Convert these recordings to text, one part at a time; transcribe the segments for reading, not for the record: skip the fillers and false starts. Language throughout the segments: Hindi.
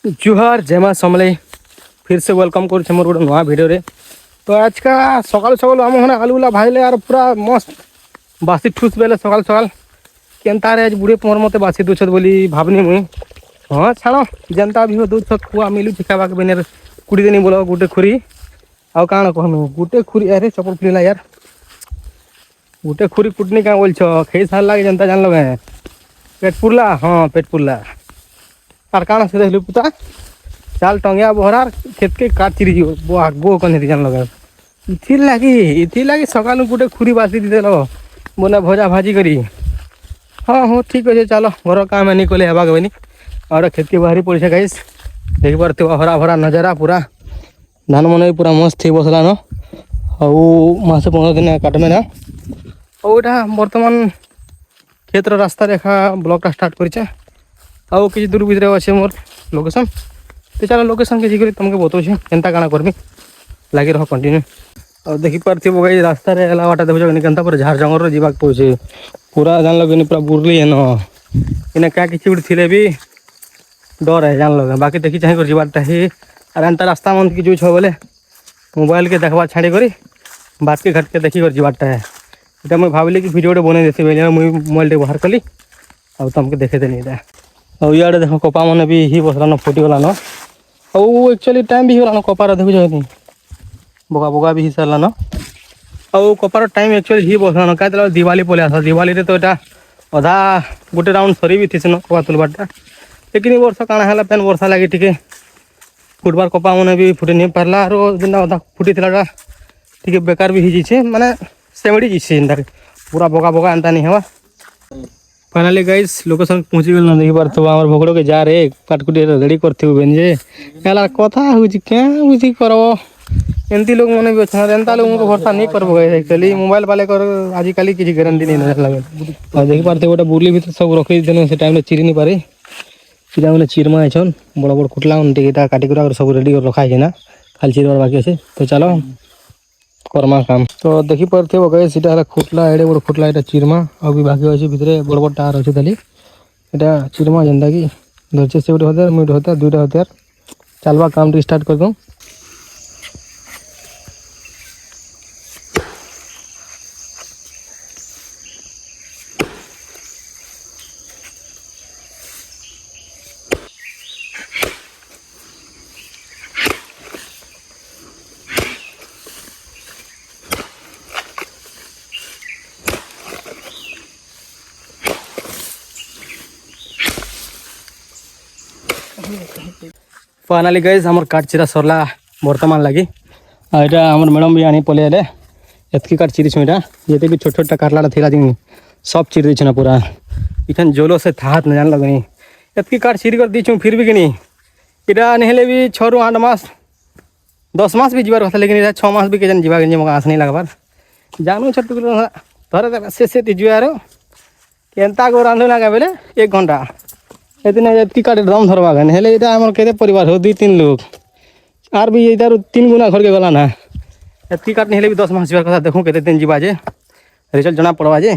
जुहार जय मां समले फिर से वेलकम कर मोर गोटे नुआ भिडियो रे। तो आज का सकाल सकाल आम होने आलू उला भाजले यार पूरा मस्त बासी ठूस बेले सकाल सकाल केनता रे आज बुढ़े मोर मते बासी दूछत बोली भावनी मुई। हाँ छाड़ जनता भी हो दूछत खुआ मिलू खावा के बेने कुड़ी देनी बोलो गुटे खुरी आउ काण कहनु गुटे खुरी अरे चपल खुलीला यार गुटे खुरी कुटनी क्या बोल खाई सार लागे जनता जान लगे पेट पुरला। हाँ पेट पुरला और काण से देखलु पुता चाल टंगिया बहरार खेत के काट चिरी जीव आगो कन जान लगा इथि लगी सकाल गुटे खुरी बासी देदेल बोला भजा भाजी करी। हाँ हाँ ठीक अच्छे चलो घर काम नहीं कले हेबाक बनी और खेत के बाहरी पड़े गाइस देख पारे हरा भरा नजारा पूरा धान मन भी पूरा मस्त थी बसला न मासे 15 दिन काटमे ना और बर्तमान खेतर रास्ता रेखा ब्लॉक स्टार्ट कर कि दूर भीतर अच्छे मोर लोकेशन। तो चलो लोकेशन के जी तुमको बताऊँ केनता काଣା करमी लगे रह कंटिन्यू और देखी पार्थ गाई रास्ता रे एला बाटा देखो केनता पूरा झाड़ जंगल जावाक पड़े पूरा जान लगे पूरा बुरली है न इन्हें क्या किसी गोटे थी भी डर है जान लगे बाकी देखी चाहे जीवारटा ही और एंता रास्ता मन की जो छो बोले मोबाइल के देखवा छाड़ी करी बात के घट के देखी जीवारटा है इटा मुझे भाविली कि भिडियो बोने देती बोले मुझे मोबाइल टे बाहर कली और तुमको देखे देनी इटा और इे देख कपा मैंने भी ही बसला न फुटीगला न और एक्चुअली टाइम भी होगा कपार देखुनी बोगा बोगा भी हिसाला न और कपार टाइम एक्चुअली ही बसला न क्या दिवाली पलि आस दिवाली तो यहाँ अधा गोटे राउंड सरी भी थी न कपा तुलबारटा लेकिन वर्ष काଣା है पेन वर्षा लगी टी फुटबार कपा मैंने भी फुटे नहीं पार्ला और जेना अधा फुटी टी बेकार भी हो माने सेमड़ी जीसे पूरा बोगा बोगा एंता नहीं हवा। फाइनाली गाइस लोकेशन पहुँची गल ना देखी पार आम भोगड़ के जा रे काटकुटी रेडी करथेन जे एला कथा हो क्या बुझी करब एमती लोग मैंने भी अच्छा एंता लोग को भरोसा नहीं करब एक्चुअली मोबाइल वाले कर आजिकल किसी गारंटी नहीं लगे और देखी पारे गोटे बुरली भर सब रखी देन से टाइम चिरी नहीं पारे सीधा मैंने चिरमा आछन बड़ बड़ कुटला काटिकुरा सब रेडी कर रखा है ना खाली चिरबार बाकी अच्छे। तो चलो करमा काम तो देखी पारे गए सीटा खुटला एडे बड़ खुटला यहाँ चिरमा अभी बाकी अच्छे भितर बड़ बड़ टार अच्छे खाली यहाँ चिरमा जेनता कि धरचे से गोटे हथियार मुझे हथियार दुईटा हथियार चलवा काम स्टार्ट कर दूँ। फाइनाली गाइस हमर काट चिरा सरला बर्तमान लगी यहाँ आम मैडम भी आनी पलि आले एतकी काट चिरी छुटा ये भी छोट छोटा काटला थी दिन सब चिर दी पूरा इखान जोलो से थात न जान लगनी एतकी काट चिरी कर दी फिर भी कि इटा नहीं भी 6 ରୁ 8 मास 10 मास भी जीवार कथा लेकिन 6 मास भी के जीवा मो आस नहीं लगबार जानू छोट धरे से जुआर केनता को रांधु लगा बोले 1 घंटा एतने काटे दम धरवा हेले यहाँ के परिवार हो 2-3 लोग आर भी इधर 3 गुना घर के गला ना एतकी काट नहीं भी 10 मास जीवार कथा देखूँ केते दिन जीवा जे रिजल्ट जना पड़वा जे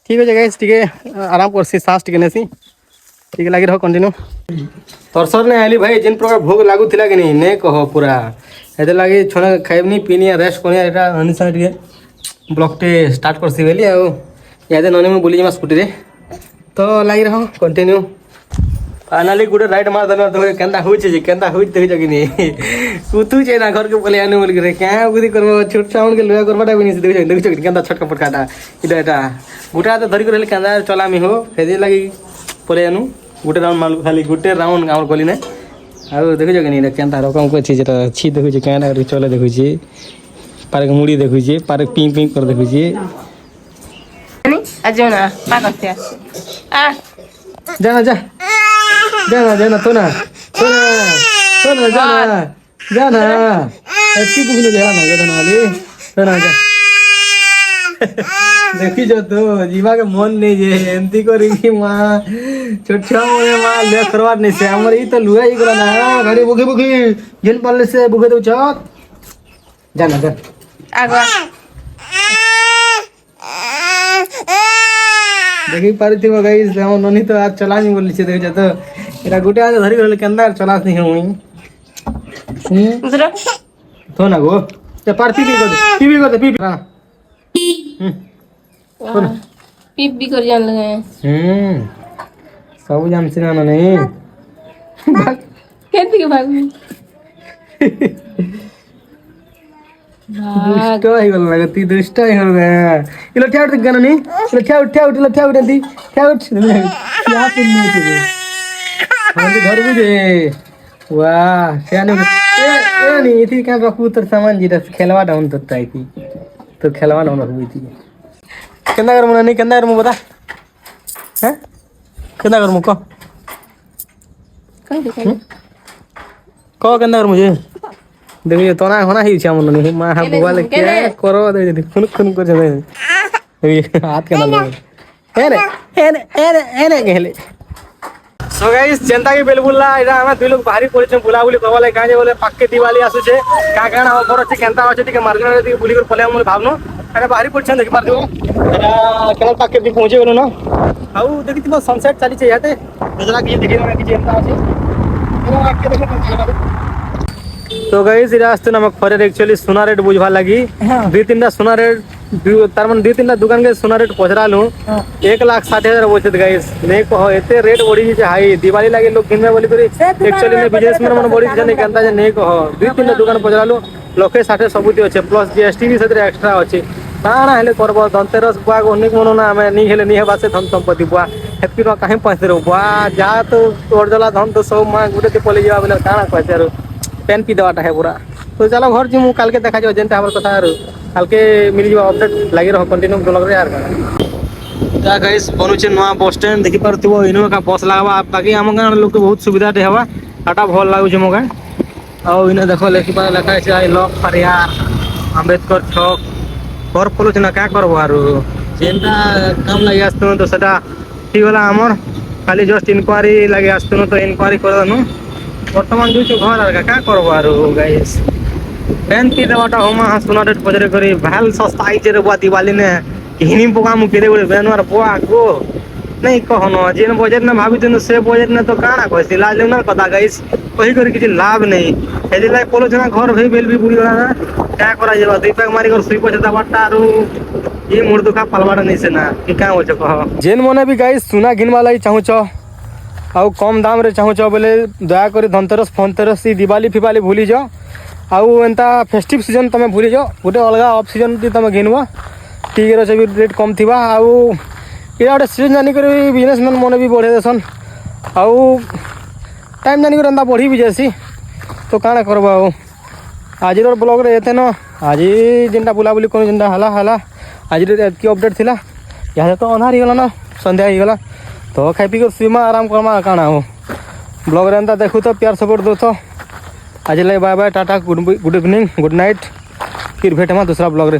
ठीक है गाइस ठीक है आराम कर सांस टी नेसी ठीक लगी रहो कंटिन्यू तरसर नहीं आली भाई जिन प्रकार भोग लागू थिला कि नहीं कह पूरा ये लगे छुआ खाइबनी पीनी रेस्ट करनी अनुसार ब्लॉक टे स्टार्ट करसी बोली आदे ननी मुझे बुली जा स्कूटी रे तो लगी रहो कंटिन्यू फाइनाली गोटे राइड मार देना केनता हो देख कि सुतु ना घर के बोले आने बोल क्या बुद्धि कर छोट छुआ के लुआ करवाटा भी नहीं देख केनता छटका पटकाटा इटा गोटे हाथ धरिक रही केनता चलामी हो से लगी पलि आनु गोटे राउंड मारू खाली गोटे राउंड आम गली ना आउ देखुच कि केनता रकम को अच्छी छी देखुचे क्या चले देखुचे पार्क मुड़ी देखुचे पार्क पिंक पिंक कर देखुचे जाना जा जाना जाना तो ना जाना जाना ऐसी कुछ नहीं जाना जाना वाली तो ना जा देखी जो तो जीवा के मन नहीं जे एमती करी माँ छोट छोटा मोने माँ ले करवा नहीं से हमर ई तो लुआ ही करा ना घड़ी बुकी बुकी जिन पाले से बुके दो चत जाना जा आगवा देखि पारिथिबो गाइस हम ननी तो आज चलानी बोली छे देख तो एरा गुटे आज धरि गले केंदा चलास नहीं हुई तो ना गो ते पारती भी कर दे पी हां पीप भी कर जान लगे सब जान से ना नहीं कहती के भाग दुष्ट ही गल लगती दुष्ट ही हो गया इलो ठा उठ गन नहीं इलो ठा उठ दी ठा उठ क्या सुनने थे हम घर बुझे वाह क्या नहीं ए नहीं थी क्या रखू तो सामान जी रस खेलवा डाउन तो ताई की तो खेलवा डाउन रखू थी केंदा कर मुना नहीं केंदा कर मु बता हैं केंदा कर मु को केंदा कर मुझे देखिए तो ना होना ही छा मन नहीं मां बुआ ले क्या करो दे खुन खुन कर दे हाथ के ना एने गेले सो गाइस जनता के बेलबुल्ला इरा हम दुई लोग बाहरी पड़े बुला बुली करवा ले काजे बोले पक्के दिवाली आसु छे का काण हम पर छे केंता अछि टिके मार्केट रे बुली कर पले हम भावनो अरे बाहरी पड़े देख पार दियो एरा केनल पक्के दी पहुंचे गेलो ना आउ देखि तुम सनसेट चली छे याते जरा की देखि ना कि जनता अछि एरा आके देखो तो गाइस इरा आस्तु नमक फरे एक्चुअली सोना रेट बुझवा लगी दुई तीनटा सोना रेट तार मन दुई तीनटा दुकान के सोना रेट पचरालु 1,60,000 बोचत गाइस नहीं कहो एते रेट बढ़ी जे हाई दिवाली लागे लोग किनबे बोली करी एक्चुअली में बिजनेसमैन मन बढ़ी जे नहीं केनता जे नहीं कहो दुई तीनटा दुकान पचरालु 1,60,000 सबुती अछि प्लस जीएसटी भी सदरे एक्स्ट्रा अछि काना हेले करबो धनतेरस बुआ अनेक मन ना हमें नहीं हेले नहीं हेबा से धन संपत्ति बुआ हैप्पी नो काहे पैसे रो बुआ जा तो तोड़ जला धन तो सब मां गुडे ते पले जाबा बोले काना पैसे रो पेन पी देवाटा है पूरा तो चलो घर जी मु काल के देखा जो जेनता हमर कथा काल के मिल जीवा अपडेट लागि रहो कंटिन्यू ब्लॉग रे यार या गाइस बनुचे नवा बस स्टैंड देखि परथिबो इनो का बस लागबा बाकी हम गान लोग के बहुत सुविधा दे हवा टाटा भल लागु छै मोगा आ इनो देखो लेखि पर लिखा छै आई लव फरियार अंबेडकर चौक कर पलो ना का करबो आरो जेनता काम लागि आस्तनो तो सदा ठीक होला हमर खाली जस्ट इंक्वायरी लागि आस्तनो तो इंक्वायरी करदनु वर्तमान जो घर आर का करबो आरो गाइस पेन की देवाटा होमा सोना रेट बजरे करी भाल सस्ता आई जे बुआ दिवाली ने हिनी पोका मु केरे बोले बेनवार बुआ गो नहीं कहनो जेन बजट ने भाभी जन से बजट ने तो काना कहसी लाज ले ना कदा गाइस कही कर किछि लाभ नहीं एदि लाई पोलो जना घर भई बेल भी बुड़ी वाला ना क्या करा जेबा दुई पैक मारी कर सुई पछता बाटा आरो ये मोर दुखा पलवाड़ा नहीं से ना कि का हो छ कह जेन मने भी गाइस सोना घिन वाला ही चाहू छ आउ कम दाम रे चाहू छ बोले दया करी धनतेरस फनतेरस दिवाली फिवाली भूली जाओ आउ एंता फेस्टिव सीजन तमे भूली जाओ गोटे अलग ऑफ सीजन ती तमे घिनवा ठीक रे भी रेट कम थिबा आउ इरा गोटे सीजन जानी कर बिजनेसमैन मन भी बढ़े देसन आउ टाइम जानी कर एंता बढ़ी भी जासी तो काना करबा आउ आज ब्लॉग रे एते न आज जेनटा बुलाबुली कर जेनटा हला आज एतकी अपडेट थिला यहाँ तो अनहार ही गला ना संध्या ही गला तो खाई पी कर सुमा आराम करमा काना हो ब्लॉग रे एंता देखु तो प्यार सपोर्ट दो तो आज like bye bye ta-ta good evening good night फिर भेट हम दूसरा ब्लॉग रे।